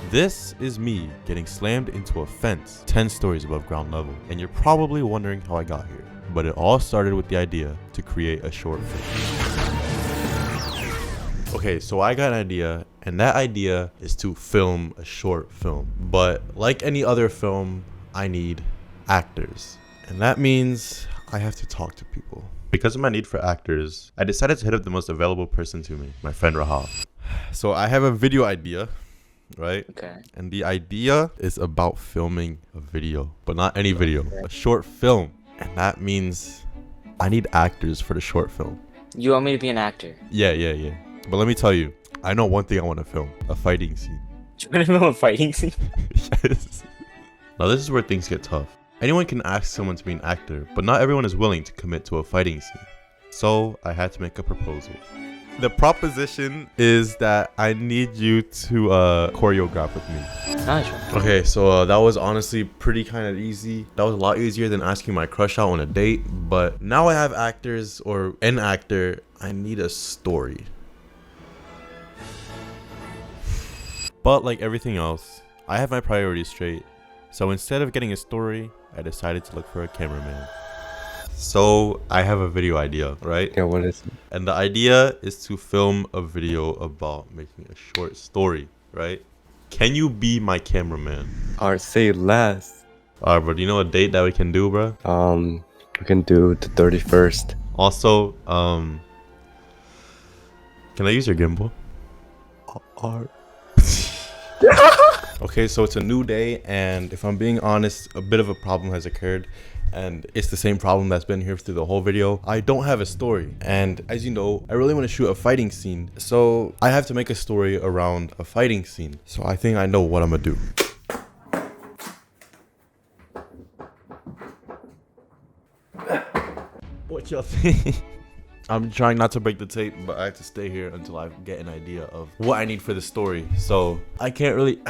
This is me getting slammed into a fence 10 stories above ground level, and you're probably wondering how I got here. But it all started with the idea to create a short film. Okay, so I got an idea, and that idea is to film a short film. But like any other film, I need actors. And that means I have to talk to people. Because of my need for actors, I decided to hit up the most available person to me, my friend Rahaf. So I have a video idea, right? Okay. And the idea is about filming a video, but not any video, a short film. And that means I need actors for the short film. You want me to be an actor? Yeah. But let me tell you, I know one thing I want to film, a fighting scene. You want to film a fighting scene? Yes. Now this is where things get tough. Anyone can ask someone to be an actor, but not everyone is willing to commit to a fighting scene. So I had to make a proposal. The proposition is that I need you to choreograph with me. Nice. Okay, so that was honestly pretty kind of easy. That was a lot easier than asking my crush out on a date. But now I have actors or an actor. I need a story. But like everything else, I have my priorities straight. So instead of getting a story, I decided to look for a cameraman. So I have a video idea, right? Yeah, what is it? And the idea is to film a video about making a short story, right? Can you be my cameraman? Or say less. Alright, bro, do you know a date that we can do, bro? We can do the 31st. Also, can I use your gimbal? Okay, so it's a new day, and if I'm being honest, a bit of a problem has occurred, and it's the same problem that's been here through the whole video. I don't have a story, and as you know, I really want to shoot a fighting scene, so I have to make a story around a fighting scene. So I think I know what I'm gonna do. What y'all think? I'm trying not to break the tape, but I have to stay here until I get an idea of what I need for the story. So I can't really...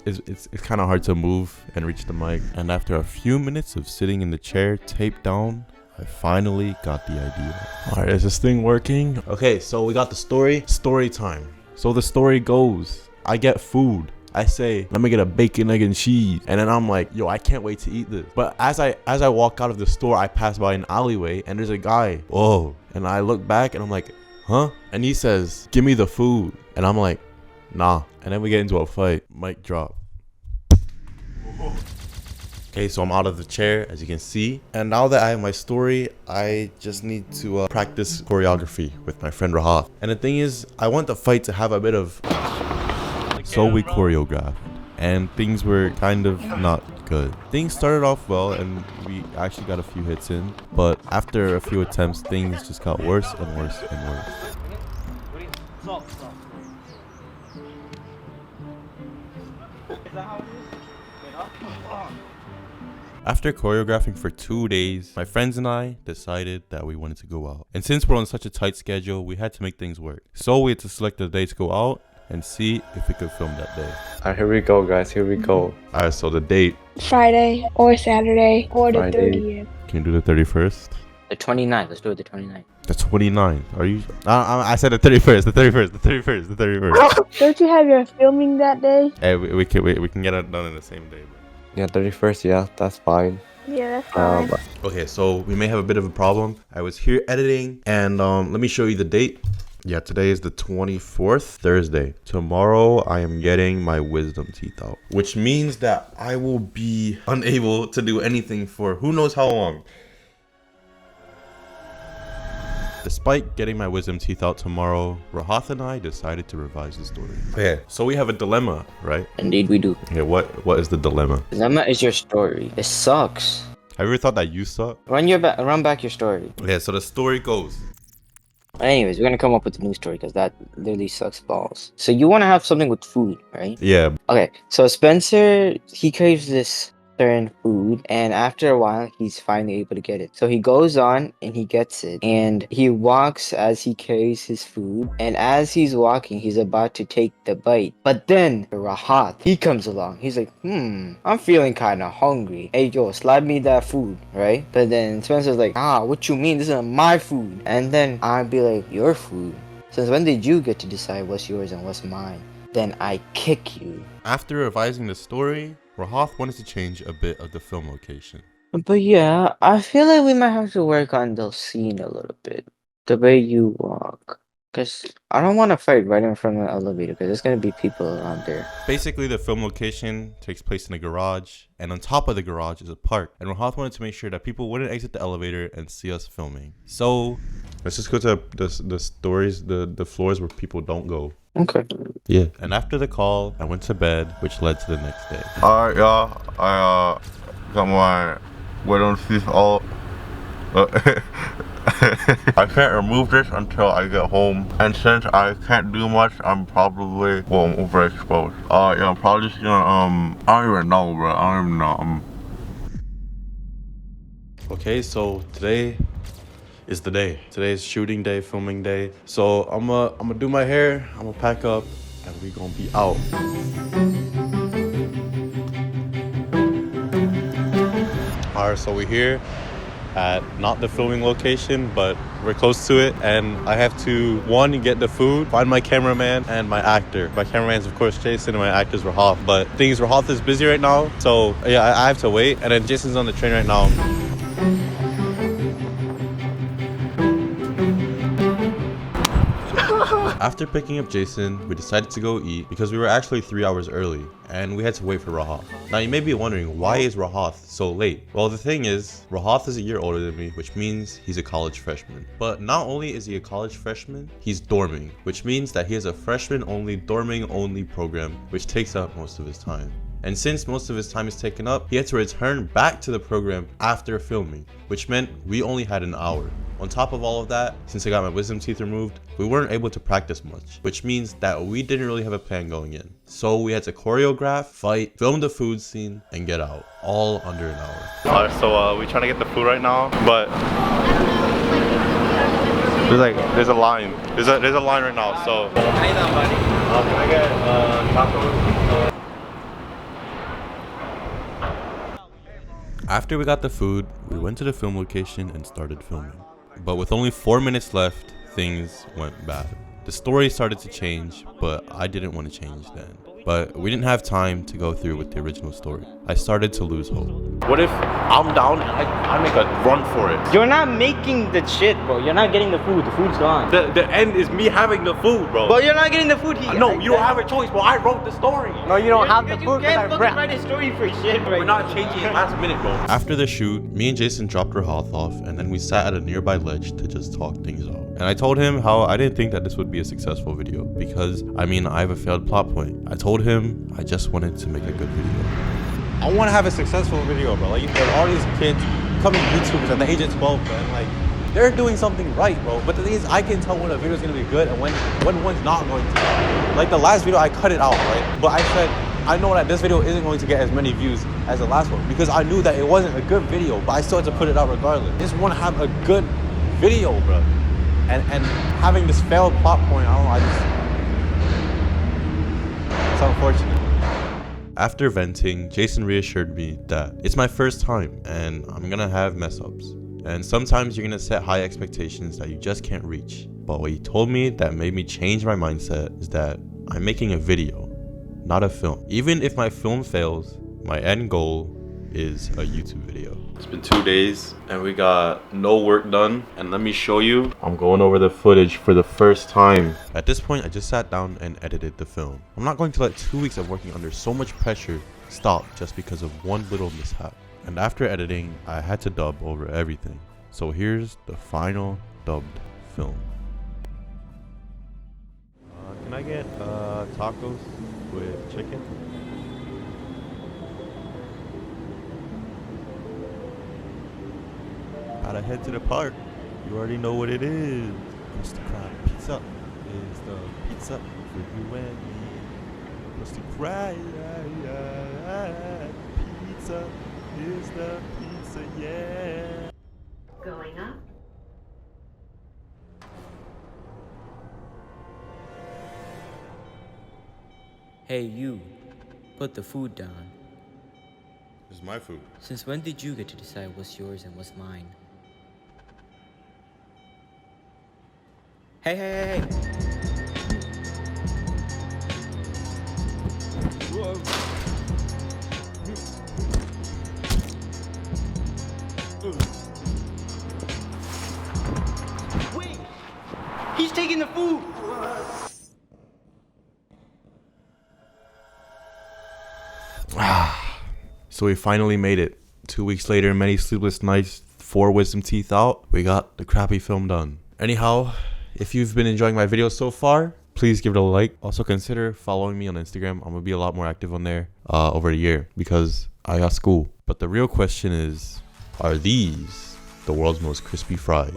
It's kind of hard to move and reach the mic. And after a few minutes of sitting in the chair, taped down, I finally got the idea. All right, is this thing working? Okay, so we got the story. Story time. So the story goes, I get food. I say, let me get a bacon, egg, and cheese. And then I'm like, yo, I can't wait to eat this. But as I walk out of the store, I pass by an alleyway and there's a guy. Whoa. And I look back and I'm like, huh? And he says, give me the food. And I'm like, nah. And then we get into a fight. Mic drop. Okay, so I'm out of the chair, as you can see. And now that I have my story, I just need to practice choreography with my friend Rahaf. And the thing is, I want the fight to have a bit of... So we choreographed, and things were kind of not good. Things started off well, and we actually got a few hits in. But after a few attempts, things just got worse and worse and worse. After choreographing for 2 days, my friends and I decided that we wanted to go out. And since we're on such a tight schedule, we had to make things work. So we had to select a day to go out and see if we could film that day. Alright, here we go, guys. Here we go. Alright, so the date. Friday or Saturday or the Friday. 30th. Can you do the 31st? The 29th. Let's do it the 29th. The 29th. Are you... I said the 31st. The 31st. The 31st. The 31st. Don't you have your filming that day? Hey, we can get it done in the same day, bro. Yeah, 31st. Yeah, that's fine. Yeah, that's fine. Okay, so we may have a bit of a problem. I was here editing, and let me show you the date. Yeah, today is the 24th, Thursday. Tomorrow, I am getting my wisdom teeth out, which means that I will be unable to do anything for who knows how long. Despite getting my wisdom teeth out tomorrow, Rahath and I decided to revise the story. Okay, so we have a dilemma, right? Indeed, we do. Okay, what is the dilemma? Dilemma is your story. It sucks. Have you ever thought that you suck? Run back your story. Okay, so the story goes. Anyways, we're gonna come up with a new story because that literally sucks balls. So you want to have something with food, right? Yeah. Okay, so Spencer, he craves this certain food, and after a while he's finally able to get it. So he goes on and he gets it, and he walks as he carries his food, and as he's walking he's about to take the bite, but then Rahat, he comes along. He's like, I'm feeling kind of hungry. Hey yo, slide me that food, right? But then Spencer's like, what you mean? This isn't my food. And then I'd be like, your food? Since when did you get to decide what's yours and what's mine? Then I kick you. After revising the story, Rahath wanted to change a bit of the film location. But yeah, I feel like we might have to work on the scene a little bit. The way you walk. Because I don't want to fight right in front of the elevator because there's going to be people around there. Basically, the film location takes place in a garage, and on top of the garage is a park. And Rahath wanted to make sure that people wouldn't exit the elevator and see us filming. So let's just go to the stories, the floors where people don't go. Okay. Yeah. And after the call, I went to bed, which led to the next day. Alright, y'all. I got my wisdom teeth all. I can't remove this until I get home, and since I can't do much, I'm probably overexposed. Yeah, I'm probably just gonna I don't even know, bro. I don't even know. Okay, so today is the day. Today is shooting day, filming day. So I'm gonna do my hair, I'm gonna pack up, and we gonna be out. Alright, so we're here at not the filming location, but we're close to it, and I have to, one, get the food, find my cameraman and my actor. My cameraman's of course Jason and my actor's Rahath, but thing is Rahath is busy right now, so yeah, I have to wait, and then Jason's on the train right now. After picking up Jason, we decided to go eat because we were actually 3 hours early and we had to wait for Rahath. Now you may be wondering, why is Rahath so late? Well, the thing is, Rahath is a year older than me, which means he's a college freshman. But not only is he a college freshman, he's dorming, which means that he has a freshman only, dorming only program, which takes up most of his time. And since most of his time is taken up, he had to return back to the program after filming, which meant we only had an hour. On top of all of that, since I got my wisdom teeth removed, we weren't able to practice much, which means that we didn't really have a plan going in. So we had to choreograph, fight, film the food scene, and get out, all under an hour. Alright, so we're trying to get the food right now, but there's a line. There's a line right now, so. Can I get tacos? After we got the food, we went to the film location and started filming. But with only 4 minutes left, things went bad. The story started to change, but I didn't want to change then. But we didn't have time to go through with the original story. I started to lose hope. What if I'm down and I make a run for it? You're not making the shit, bro. You're not getting the food. The food's gone. The end is me having the food, bro. But you're not getting the food here. No, you don't have a choice, bro. I wrote the story. No, you don't have the food. You can't fucking write a story for shit right We're not changing it last minute, bro. After the shoot, me and Jason dropped Rahath off, and then we sat at a nearby ledge to just talk things out. And I told him how I didn't think that this would be a successful video because, I mean, I have a failed plot point. I told him I just wanted to make a good video. I want to have a successful video, bro. Like, there are all these kids becoming YouTubers at the age of 12, bro, and like, they're doing something right, bro. But the thing is, I can tell when a video is going to be good and when one's not going to. Like, the last video, I cut it out, right? But I said, I know that this video isn't going to get as many views as the last one because I knew that it wasn't a good video, but I still had to put it out regardless. I just want to have a good video, bro. And having this failed plot point, I don't know, it's unfortunate. After venting, Jason reassured me that it's my first time and I'm gonna have mess ups. And sometimes you're gonna set high expectations that you just can't reach. But what he told me that made me change my mindset is that I'm making a video, not a film. Even if my film fails, my end goal is a YouTube video. It's been 2 days and we got no work done, and let me show you. I'm going over the footage for the first time. At this point, I just sat down and edited the film. I'm not going to let 2 weeks of working under so much pressure stop just because of one little mishap. And after editing, I had to dub over everything. So here's the final dubbed film. Can I get tacos with chicken? Gotta head to the park. You already know what it is. Krusty Krab pizza is the pizza for you and me. Krusty Krab pizza is the pizza, yeah. Going up. Hey, you. Put the food down. This is my food. Since when did you get to decide what's yours and what's mine? Hey, hey, hey, hey. Wait! He's taking the food! So we finally made it. 2 weeks later, many sleepless nights, 4 wisdom teeth out, we got the crappy film done. Anyhow, if you've been enjoying my videos so far, please give it a like. Also consider following me on Instagram. I'm gonna be a lot more active on there over the year because I got school. But the real question is, are these the world's most crispy fries?